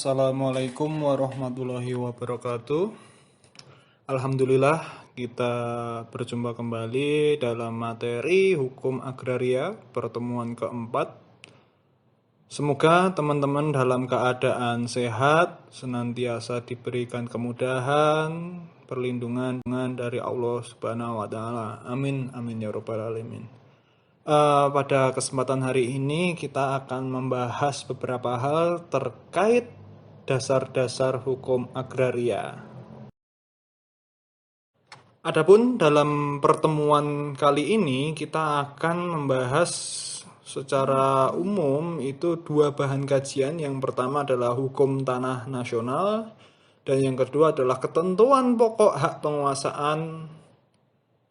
Assalamualaikum warahmatullahi wabarakatuh. Alhamdulillah kita berjumpa kembali dalam materi hukum agraria pertemuan keempat. Semoga teman-teman dalam keadaan sehat, senantiasa diberikan kemudahan, perlindungan dari Allah Subhanahu wa taala. Amin amin ya rabbal alamin. Pada kesempatan hari ini kita akan membahas beberapa hal terkait dasar-dasar hukum agraria. Adapun dalam pertemuan kali ini kita akan membahas secara umum itu dua bahan kajian. Yang pertama adalah hukum tanah nasional dan yang kedua adalah ketentuan pokok hak penguasaan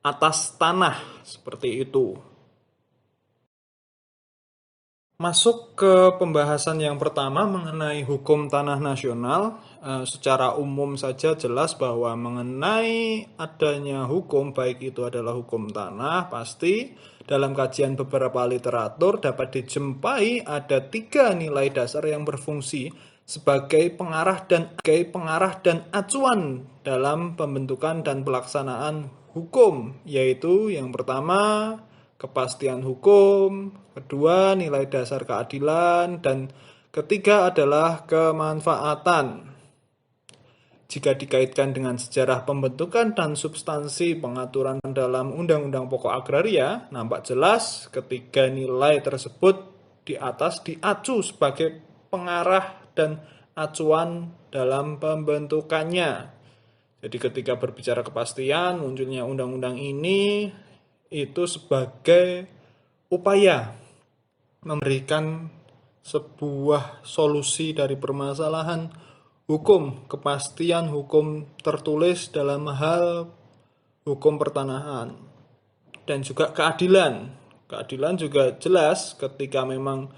atas tanah, seperti itu. Masuk ke pembahasan yang pertama mengenai hukum tanah nasional. Secara umum saja jelas bahwa mengenai adanya hukum, baik itu adalah hukum tanah, pasti dalam kajian beberapa literatur dapat dijumpai ada 3 nilai dasar yang berfungsi sebagai pengarah dan acuan dalam pembentukan dan pelaksanaan hukum, yaitu yang pertama kepastian hukum, kedua nilai dasar keadilan, dan ketiga adalah kemanfaatan. Jika dikaitkan dengan sejarah pembentukan dan substansi pengaturan dalam Undang-Undang Pokok Agraria, nampak jelas ketiga nilai tersebut di atas diacu sebagai pengarah dan acuan dalam pembentukannya. Jadi ketika berbicara kepastian, munculnya undang-undang ini itu sebagai upaya memberikan sebuah solusi dari permasalahan hukum, kepastian hukum tertulis dalam hal hukum pertanahan, dan juga keadilan. Keadilan juga jelas ketika memang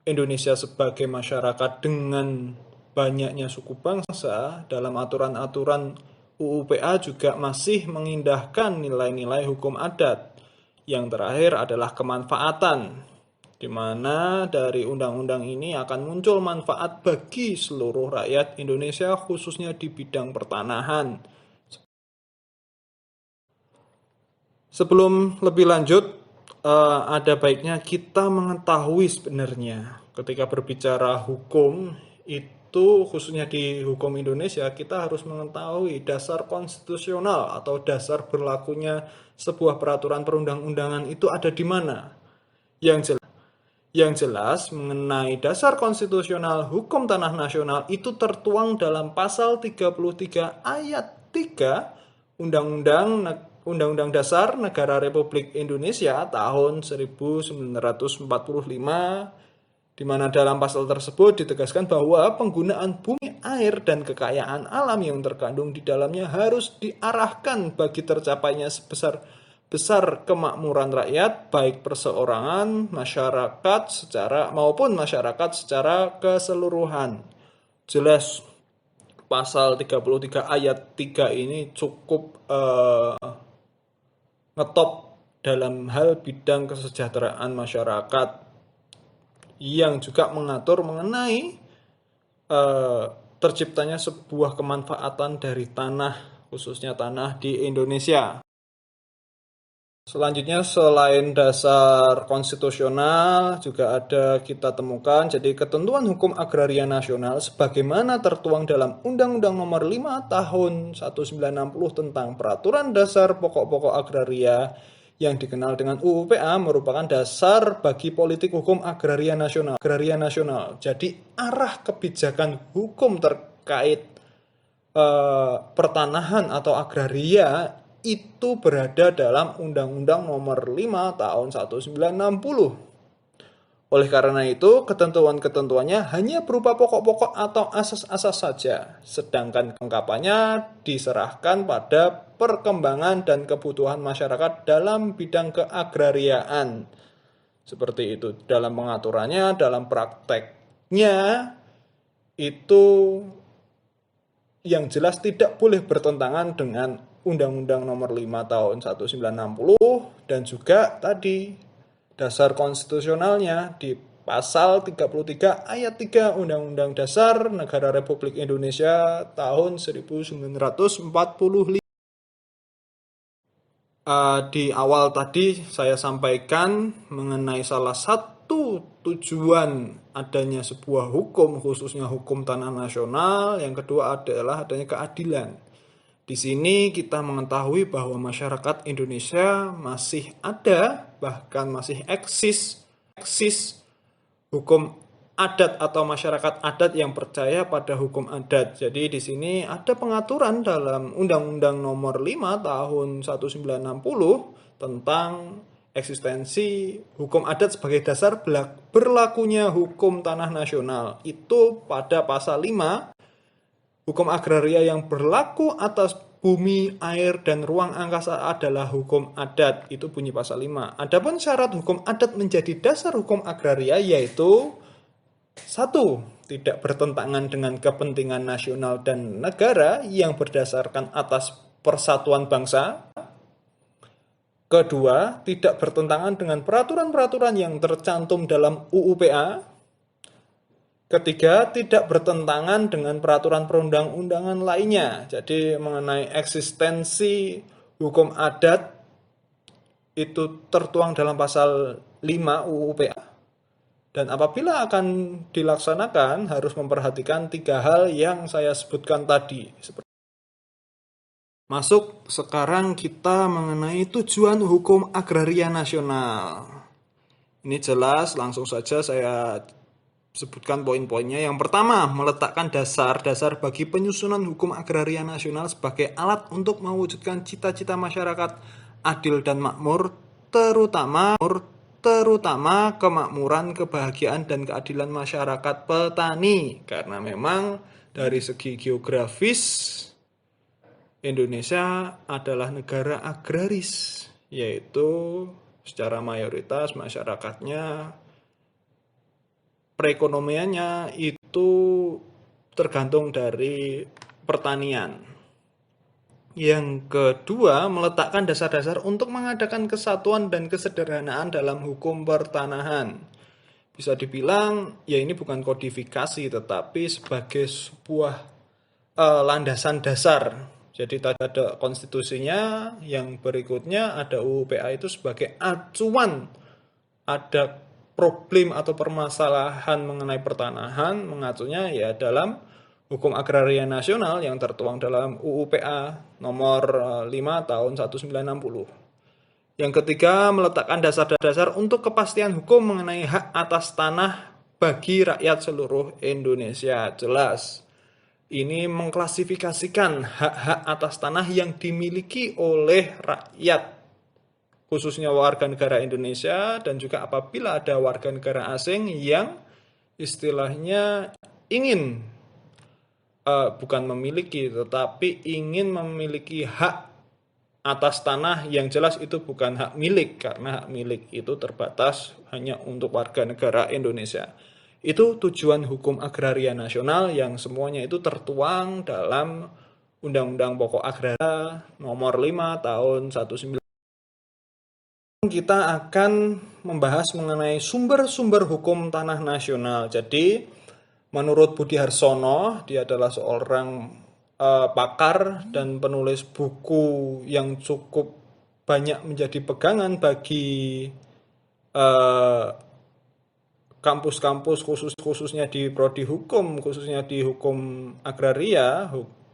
Indonesia sebagai masyarakat dengan banyaknya suku bangsa, dalam aturan-aturan UU-PA juga masih mengindahkan nilai-nilai hukum adat. Yang terakhir adalah kemanfaatan, di mana dari undang-undang ini akan muncul manfaat bagi seluruh rakyat Indonesia, khususnya di bidang pertanahan. Sebelum lebih lanjut, ada baiknya kita mengetahui sebenarnya ketika berbicara hukum itu, khususnya di hukum Indonesia, kita harus mengetahui dasar konstitusional atau dasar berlakunya sebuah peraturan perundang-undangan itu ada di mana. Yang jelas mengenai dasar konstitusional hukum tanah nasional itu tertuang dalam pasal 33 ayat 3 Undang-Undang Dasar Negara Republik Indonesia tahun 1945, di mana dalam pasal tersebut ditegaskan bahwa penggunaan bumi, air, dan kekayaan alam yang terkandung di dalamnya harus diarahkan bagi tercapainya besar kemakmuran rakyat, baik perseorangan, masyarakat secara keseluruhan. Jelas pasal 33 ayat 3 ini cukup ngetop dalam hal bidang kesejahteraan masyarakat, yang juga mengatur mengenai terciptanya sebuah kemanfaatan dari tanah, khususnya tanah di Indonesia. Selanjutnya, selain dasar konstitusional juga ada kita temukan jadi ketentuan hukum agraria nasional sebagaimana tertuang dalam Undang-Undang Nomor 5 Tahun 1960 tentang Peraturan Dasar Pokok-pokok Agraria, yang dikenal dengan UU-PA, merupakan dasar bagi politik hukum agraria nasional. Jadi arah kebijakan hukum terkait pertanahan atau agraria itu berada dalam Undang-Undang Nomor 5 Tahun 1960. Oleh karena itu, ketentuan-ketentuannya hanya berupa pokok-pokok atau asas-asas saja, sedangkan kelengkapannya diserahkan pada perkembangan dan kebutuhan masyarakat dalam bidang keagrariaan. Seperti itu dalam pengaturannya, dalam prakteknya itu yang jelas tidak boleh bertentangan dengan Undang-Undang Nomor 5 Tahun 1960 dan juga tadi dasar konstitusionalnya di pasal 33 ayat 3 Undang-Undang Dasar Negara Republik Indonesia tahun 1945. Di awal tadi saya sampaikan mengenai salah satu tujuan adanya sebuah hukum, khususnya hukum tanah nasional. Yang kedua adalah adanya keadilan. Di sini kita mengetahui bahwa masyarakat Indonesia masih ada, bahkan masih eksis hukum adat atau masyarakat adat yang percaya pada hukum adat. Jadi di sini ada pengaturan dalam Undang-Undang Nomor 5 Tahun 1960 tentang eksistensi hukum adat sebagai dasar berlakunya hukum tanah nasional. Itu pada pasal 5, hukum agraria yang berlaku atas bumi, air, dan ruang angkasa adalah hukum adat. Itu bunyi pasal 5. Adapun syarat hukum adat menjadi dasar hukum agraria yaitu: 1. Tidak bertentangan dengan kepentingan nasional dan negara yang berdasarkan atas persatuan bangsa. Kedua, tidak bertentangan dengan peraturan-peraturan yang tercantum dalam UU PA. Ketiga, tidak bertentangan dengan peraturan perundang-undangan lainnya. Jadi mengenai eksistensi hukum adat itu tertuang dalam pasal 5 UU PA. Dan apabila akan dilaksanakan harus memperhatikan 3 hal yang saya sebutkan tadi. Masuk sekarang kita mengenai tujuan hukum agraria nasional. Ini jelas, langsung saja saya sebutkan poin-poinnya. Yang pertama, meletakkan dasar-dasar bagi penyusunan hukum agraria nasional sebagai alat untuk mewujudkan cita-cita masyarakat adil dan makmur, terutama kemakmuran, kebahagiaan, dan keadilan masyarakat petani. Karena memang dari segi geografis Indonesia adalah negara agraris, yaitu secara mayoritas masyarakatnya, perekonomiannya itu tergantung dari pertanian. Yang kedua, meletakkan dasar-dasar untuk mengadakan kesatuan dan kesederhanaan dalam hukum pertanahan. Bisa dibilang, ya ini bukan kodifikasi, tetapi sebagai sebuah landasan dasar. Jadi tadi ada konstitusinya, yang berikutnya ada UU PA itu sebagai acuan. Ada problem atau permasalahan mengenai pertanahan, mengacunya ya dalam hukum agraria nasional yang tertuang dalam UU PA nomor 5 tahun 1960. Yang ketiga, meletakkan dasar-dasar untuk kepastian hukum mengenai hak atas tanah bagi rakyat seluruh Indonesia. Jelas, ini mengklasifikasikan hak-hak atas tanah yang dimiliki oleh rakyat, khususnya warga negara Indonesia, dan juga apabila ada warga negara asing yang istilahnya ingin bukan memiliki, tetapi ingin memiliki hak atas tanah, yang jelas itu bukan hak milik, karena hak milik itu terbatas hanya untuk warga negara Indonesia. Itu tujuan hukum agraria nasional yang semuanya itu tertuang dalam Undang-Undang Pokok Agraria nomor 5 tahun 1990. Kita akan membahas mengenai sumber-sumber hukum tanah nasional. Jadi menurut Budi Harsono, dia adalah seorang pakar dan penulis buku yang cukup banyak menjadi pegangan bagi kampus-kampus khususnya di prodi hukum, khususnya di hukum agraria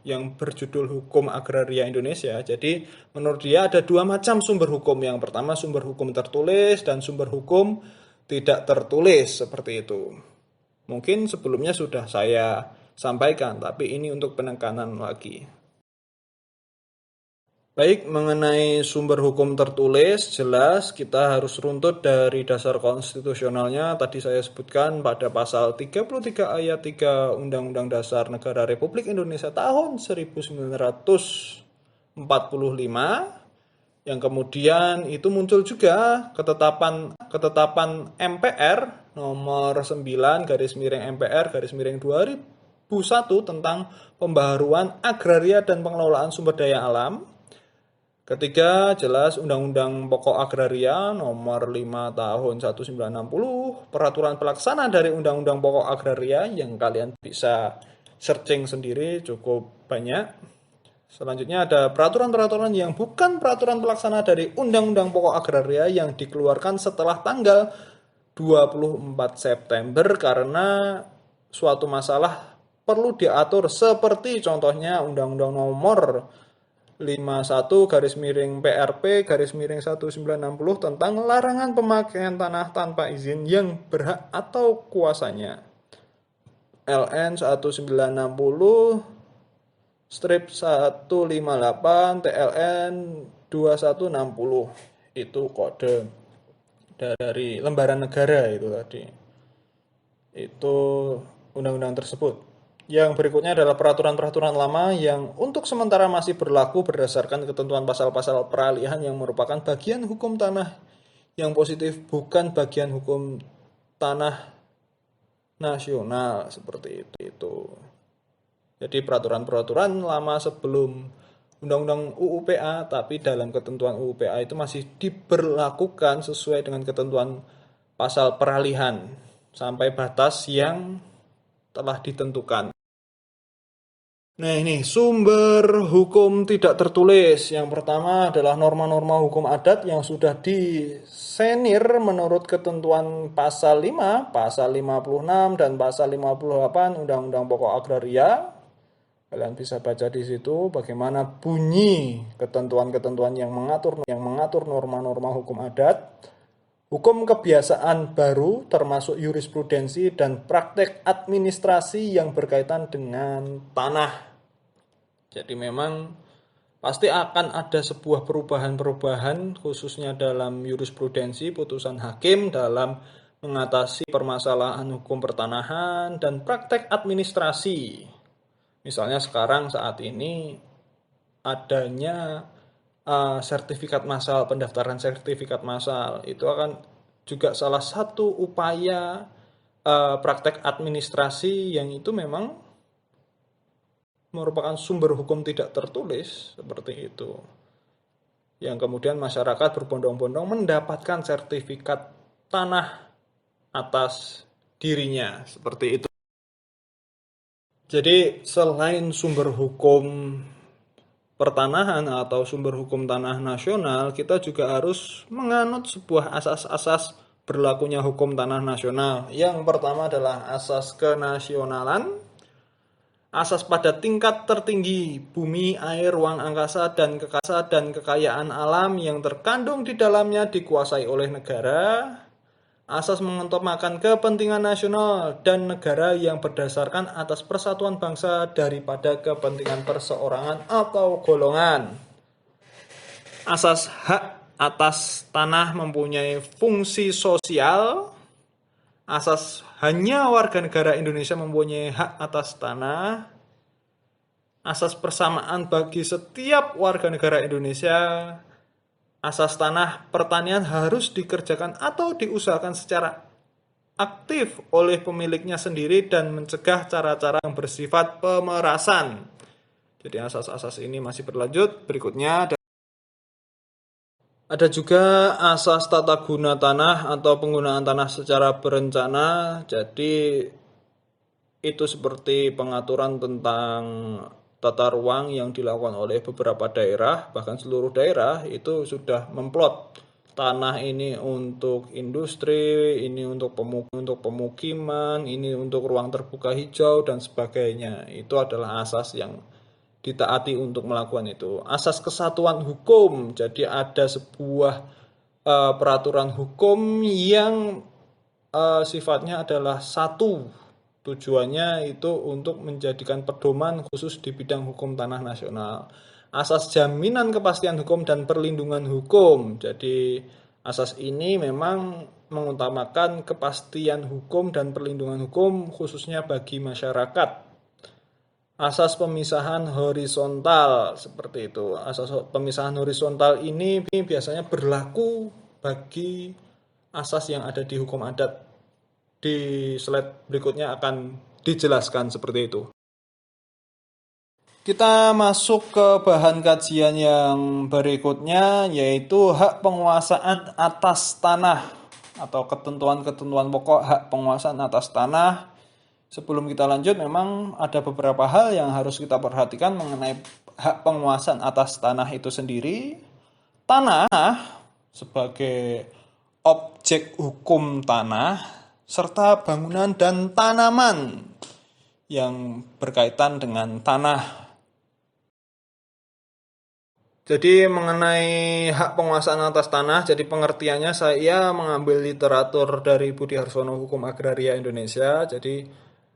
yang berjudul Hukum Agraria Indonesia. Jadi menurut dia ada 2 macam sumber hukum. Yang pertama sumber hukum tertulis dan sumber hukum tidak tertulis, seperti itu. Mungkin sebelumnya sudah saya sampaikan, tapi ini untuk penekanan lagi. Baik, mengenai sumber hukum tertulis, jelas kita harus runtut dari dasar konstitusionalnya. Tadi saya sebutkan pada pasal 33 ayat 3 Undang-Undang Dasar Negara Republik Indonesia tahun 1945. Yang kemudian itu muncul juga ketetapan MPR nomor 9 /MPR /2001 tentang pembaharuan agraria dan pengelolaan sumber daya alam. Ketiga, jelas Undang-Undang Pokok Agraria Nomor 5 Tahun 1960, peraturan pelaksana dari Undang-Undang Pokok Agraria yang kalian bisa searching sendiri cukup banyak. Selanjutnya ada peraturan-peraturan yang bukan peraturan pelaksana dari Undang-Undang Pokok Agraria yang dikeluarkan setelah tanggal 24 September karena suatu masalah perlu diatur seperti contohnya Undang-Undang Nomor 51/PRP/1960 tentang larangan pemakaian tanah tanpa izin yang berhak atau kuasanya. LN 1960 strip 158 TLN 2160 itu kode dari lembaran negara itu tadi. Itu undang-undang tersebut. Yang berikutnya adalah peraturan-peraturan lama yang untuk sementara masih berlaku berdasarkan ketentuan pasal-pasal peralihan yang merupakan bagian hukum tanah yang positif, bukan bagian hukum tanah nasional seperti itu. Jadi peraturan-peraturan lama sebelum Undang-Undang UU-PA, tapi dalam ketentuan UU-PA itu masih diberlakukan sesuai dengan ketentuan pasal peralihan sampai batas yang telah ditentukan. Nah ini sumber hukum tidak tertulis. Yang pertama adalah norma-norma hukum adat yang sudah disenir menurut ketentuan pasal 5, pasal 56, dan pasal 58 Undang-Undang Pokok Agraria. Kalian bisa baca di situ bagaimana bunyi ketentuan-ketentuan yang mengatur norma-norma hukum adat. Hukum kebiasaan baru termasuk jurisprudensi dan praktek administrasi yang berkaitan dengan tanah. Jadi memang pasti akan ada sebuah perubahan-perubahan khususnya dalam jurisprudensi putusan hakim dalam mengatasi permasalahan hukum pertanahan dan praktek administrasi. Misalnya sekarang saat ini adanya sertifikat massal, pendaftaran sertifikat massal itu akan juga salah satu upaya praktek administrasi yang itu memang merupakan sumber hukum tidak tertulis seperti itu. Yang kemudian masyarakat berbondong-bondong mendapatkan sertifikat tanah atas dirinya seperti itu. Jadi selain sumber hukum pertanahan atau sumber hukum tanah nasional, kita juga harus menganut sebuah asas-asas berlakunya hukum tanah nasional. Yang pertama adalah asas kenasionalan, asas pada tingkat tertinggi bumi, air, ruang angkasa, dan kekayaan alam yang terkandung di dalamnya dikuasai oleh negara. Asas mengutamakan kepentingan nasional dan negara yang berdasarkan atas persatuan bangsa daripada kepentingan perseorangan atau golongan. Asas hak atas tanah mempunyai fungsi sosial. Asas hanya warga negara Indonesia mempunyai hak atas tanah. Asas persamaan bagi setiap warga negara Indonesia. Asas tanah pertanian harus dikerjakan atau diusahakan secara aktif oleh pemiliknya sendiri dan mencegah cara-cara yang bersifat pemerasan. Jadi asas-asas ini masih berlanjut. Berikutnya ada juga asas tata guna tanah atau penggunaan tanah secara berencana. Jadi itu seperti pengaturan tentang tata ruang yang dilakukan oleh beberapa daerah, bahkan seluruh daerah itu sudah memplot tanah ini untuk industri, ini untuk pemukiman, ini untuk ruang terbuka hijau dan sebagainya. Itu adalah asas yang ditaati untuk melakukan itu. Asas kesatuan hukum, jadi ada sebuah peraturan hukum yang sifatnya adalah satu. Tujuannya itu untuk menjadikan pedoman khusus di bidang hukum tanah nasional. Asas jaminan kepastian hukum dan perlindungan hukum. Jadi asas ini memang mengutamakan kepastian hukum dan perlindungan hukum khususnya bagi masyarakat. Asas pemisahan horizontal seperti itu. Asas pemisahan horizontal ini biasanya berlaku bagi asas yang ada di hukum adat. Di slide berikutnya akan dijelaskan seperti itu. Kita masuk ke bahan kajian yang berikutnya, yaitu hak penguasaan atas tanah atau ketentuan-ketentuan pokok hak penguasaan atas tanah. Sebelum kita lanjut, memang ada beberapa hal yang harus kita perhatikan mengenai hak penguasaan atas tanah itu sendiri. Tanah sebagai objek hukum tanah, serta bangunan dan tanaman yang berkaitan dengan tanah. Jadi mengenai hak penguasaan atas tanah, jadi pengertiannya saya mengambil literatur dari Budi Harsono Hukum Agraria Indonesia. Jadi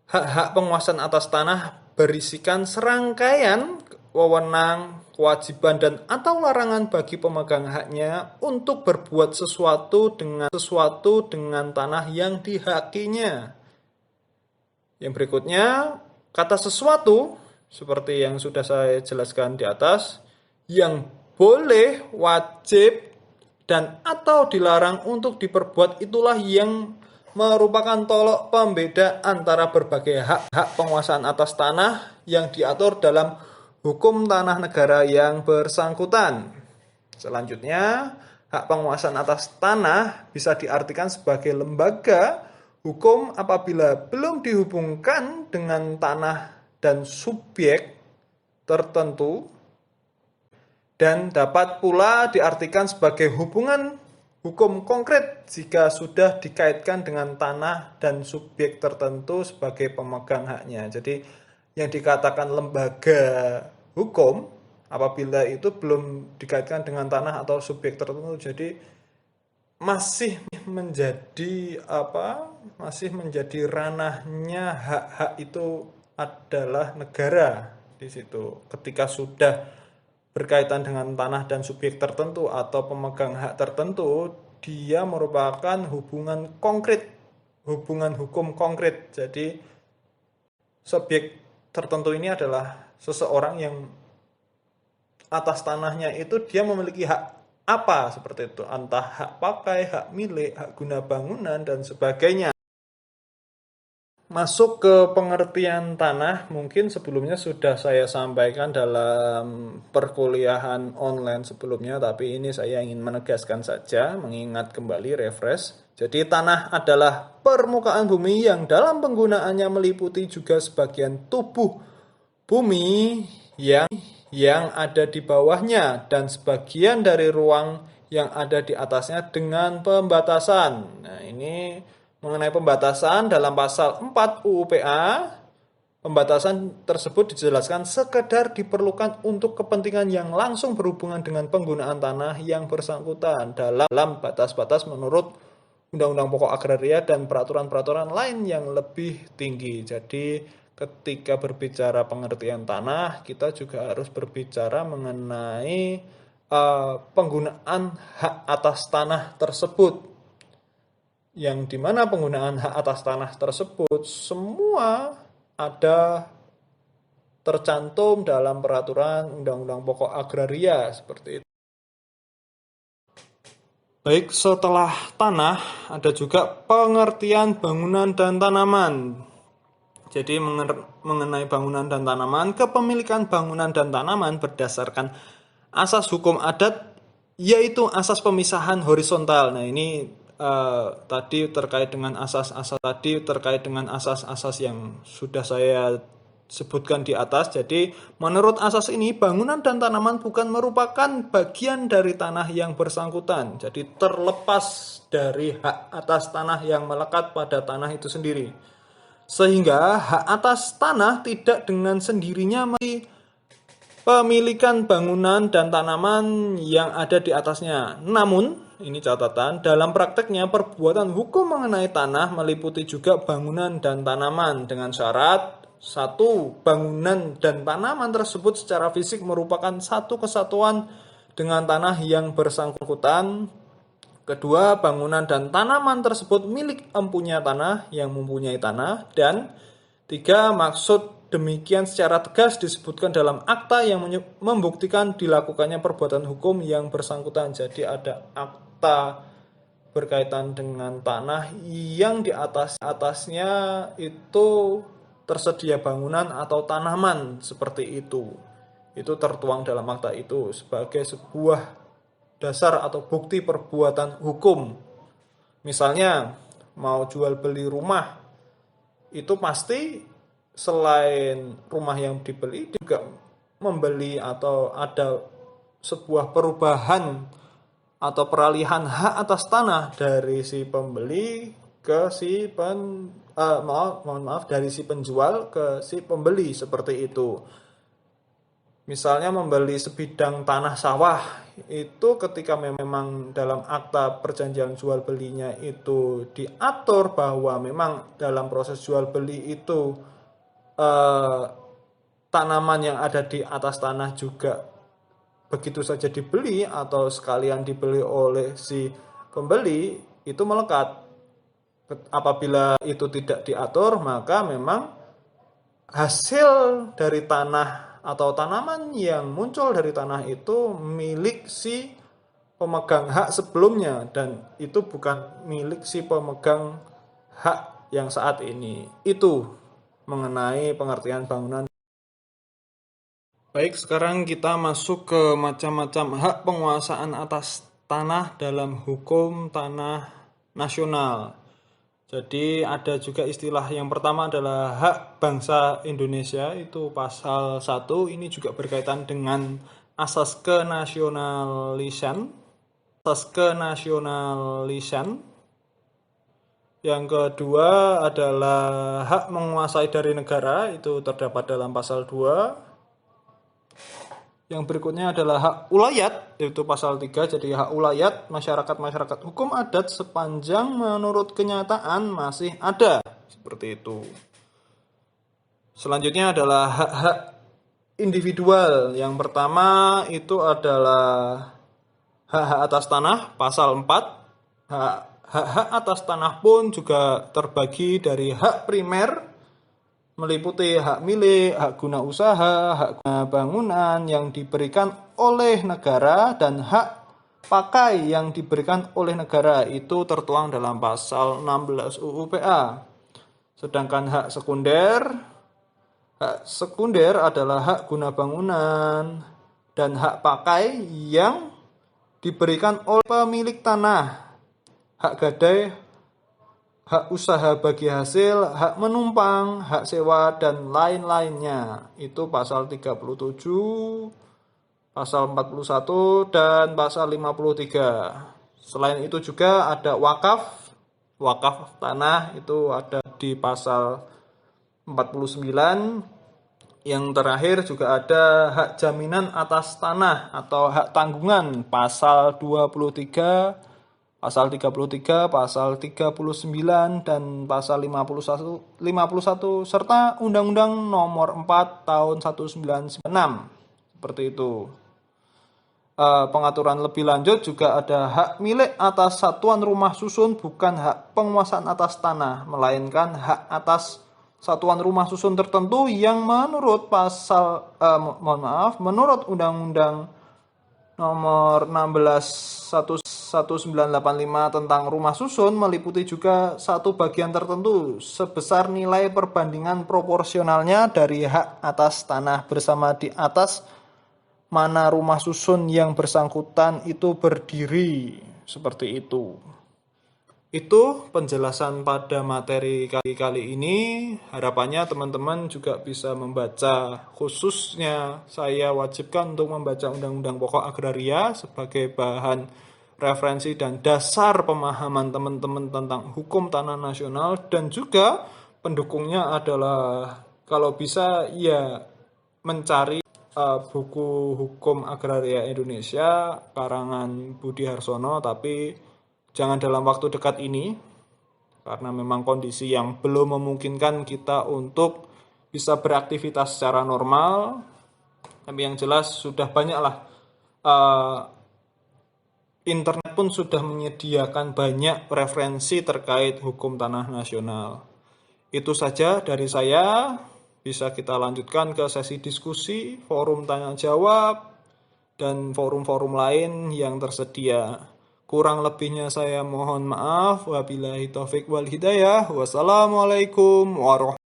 hak-hak penguasaan atas tanah berisikan serangkaian wewenang, kewajiban dan atau larangan bagi pemegang haknya untuk berbuat sesuatu dengan tanah yang dihakinya. Yang berikutnya, kata sesuatu seperti yang sudah saya jelaskan di atas, yang boleh, wajib, dan atau dilarang untuk diperbuat itulah yang merupakan tolok pembeda antara berbagai hak penguasaan atas tanah yang diatur dalam hukum tanah negara yang bersangkutan. Selanjutnya, hak penguasaan atas tanah bisa diartikan sebagai lembaga hukum apabila belum dihubungkan dengan tanah dan subjek tertentu, dan dapat pula diartikan sebagai hubungan hukum konkret jika sudah dikaitkan dengan tanah dan subjek tertentu sebagai pemegang haknya. Jadi yang dikatakan lembaga hukum apabila itu belum dikaitkan dengan tanah atau subjek tertentu, jadi masih menjadi ranahnya hak-hak itu adalah negara di situ. Ketika sudah berkaitan dengan tanah dan subjek tertentu atau pemegang hak tertentu, dia merupakan hubungan konkret, hubungan hukum konkret. Jadi subjek tertentu ini adalah seseorang yang atas tanahnya itu dia memiliki hak apa seperti itu, entah hak pakai, hak milik, hak guna bangunan dan sebagainya. Masuk ke pengertian tanah, mungkin sebelumnya sudah saya sampaikan dalam perkuliahan online sebelumnya, tapi ini saya ingin menegaskan saja, mengingat kembali, refresh. Jadi tanah adalah permukaan bumi yang dalam penggunaannya meliputi juga sebagian tubuh bumi yang ada di bawahnya dan sebagian dari ruang yang ada di atasnya dengan pembatasan. Nah, ini mengenai pembatasan dalam pasal 4 UU PA, pembatasan tersebut dijelaskan sekedar diperlukan untuk kepentingan yang langsung berhubungan dengan penggunaan tanah yang bersangkutan dalam batas-batas menurut Undang-Undang Pokok Agraria dan peraturan-peraturan lain yang lebih tinggi. Jadi ketika berbicara pengertian tanah, kita juga harus berbicara mengenai penggunaan hak atas tanah tersebut. Yang dimana penggunaan hak atas tanah tersebut semua ada tercantum dalam peraturan Undang-Undang Pokok Agraria seperti itu. Baik, setelah tanah ada juga pengertian bangunan dan tanaman. Jadi mengenai bangunan dan tanaman, kepemilikan bangunan dan tanaman berdasarkan asas hukum adat, yaitu asas pemisahan horizontal. Nah, ini tadi terkait dengan asas-asas yang sudah saya sebutkan di atas. Jadi menurut asas ini, bangunan dan tanaman bukan merupakan bagian dari tanah yang bersangkutan. Jadi terlepas dari hak atas tanah yang melekat pada tanah itu sendiri. Sehingga hak atas tanah tidak dengan sendirinya pemilikan bangunan dan tanaman yang ada di atasnya. Namun, ini catatan, dalam prakteknya perbuatan hukum mengenai tanah meliputi juga bangunan dan tanaman dengan syarat: 1. Bangunan dan tanaman tersebut secara fisik merupakan satu kesatuan dengan tanah yang bersangkutan. 2. Bangunan dan tanaman tersebut milik empunya tanah yang mempunyai tanah. Dan 3. Maksud demikian secara tegas disebutkan dalam akta yang membuktikan dilakukannya perbuatan hukum yang bersangkutan. Jadi ada akta berkaitan dengan tanah yang di atasnya itu tersedia bangunan atau tanaman seperti itu. Itu tertuang dalam akta itu sebagai sebuah dasar atau bukti perbuatan hukum. Misalnya mau jual beli rumah, itu pasti selain rumah yang dibeli juga membeli atau ada sebuah perubahan atau peralihan hak atas tanah dari si pembeli ke si dari si penjual ke si pembeli seperti itu. Misalnya membeli sebidang tanah sawah, itu ketika memang dalam akta perjanjian jual belinya itu diatur bahwa memang dalam proses jual beli itu tanaman yang ada di atas tanah juga begitu saja dibeli atau sekalian dibeli oleh si pembeli, itu melekat. Apabila itu tidak diatur, maka memang hasil dari tanah atau tanaman yang muncul dari tanah itu milik si pemegang hak sebelumnya, dan itu bukan milik si pemegang hak yang saat ini. Itu mengenai pengertian bangunan. Baik, sekarang kita masuk ke macam-macam hak penguasaan atas tanah dalam hukum tanah nasional. Jadi ada juga istilah yang pertama adalah hak bangsa Indonesia, itu pasal 1. Ini juga berkaitan dengan asas kenasionalisan. Yang kedua adalah hak menguasai dari negara, itu terdapat dalam pasal 2. Yang berikutnya adalah hak ulayat, yaitu pasal 3. Jadi hak ulayat masyarakat hukum adat sepanjang menurut kenyataan masih ada. Seperti itu. Selanjutnya adalah hak-hak individual. Yang pertama itu adalah hak-hak atas tanah, pasal 4. Hak-hak atas tanah pun juga terbagi dari hak primer, meliputi hak milik, hak guna usaha, hak guna bangunan yang diberikan oleh negara, dan hak pakai yang diberikan oleh negara, itu tertuang dalam pasal 16 UU PA. Sedangkan hak sekunder adalah hak guna bangunan dan hak pakai yang diberikan oleh pemilik tanah, hak gadai, hak usaha bagi hasil, hak menumpang, hak sewa, dan lain-lainnya. Itu pasal 37, pasal 41, dan pasal 53. Selain itu juga ada wakaf tanah, itu ada di pasal 49. Yang terakhir juga ada hak jaminan atas tanah atau hak tanggungan, pasal 23, pasal 33, pasal 39, dan pasal 51 serta Undang-Undang Nomor 4 Tahun 1996. Seperti itu. Pengaturan lebih lanjut juga ada hak milik atas satuan rumah susun, bukan hak penguasaan atas tanah, melainkan hak atas satuan rumah susun tertentu yang menurut menurut Undang-Undang Nomor 16 1985 tentang rumah susun meliputi juga satu bagian tertentu sebesar nilai perbandingan proporsionalnya dari hak atas tanah bersama di atas mana rumah susun yang bersangkutan itu berdiri. Seperti itu. Itu penjelasan pada materi kali ini. Harapannya teman-teman juga bisa membaca, khususnya saya wajibkan untuk membaca Undang-Undang Pokok Agraria sebagai bahan referensi dan dasar pemahaman teman-teman tentang hukum tanah nasional, dan juga pendukungnya adalah kalau bisa ya mencari buku hukum agraria Indonesia karangan Budi Harsono, tapi jangan dalam waktu dekat ini karena memang kondisi yang belum memungkinkan kita untuk bisa beraktivitas secara normal. Tapi yang jelas sudah banyaklah internet pun sudah menyediakan banyak referensi terkait hukum tanah nasional. Itu saja dari saya. Bisa kita lanjutkan ke sesi diskusi, forum tanya jawab, dan forum-forum lain yang tersedia. Kurang lebihnya saya mohon maaf. Wabillahi taufik wal hidayah. Wassalamualaikum warahmatullahi wabarakatuh.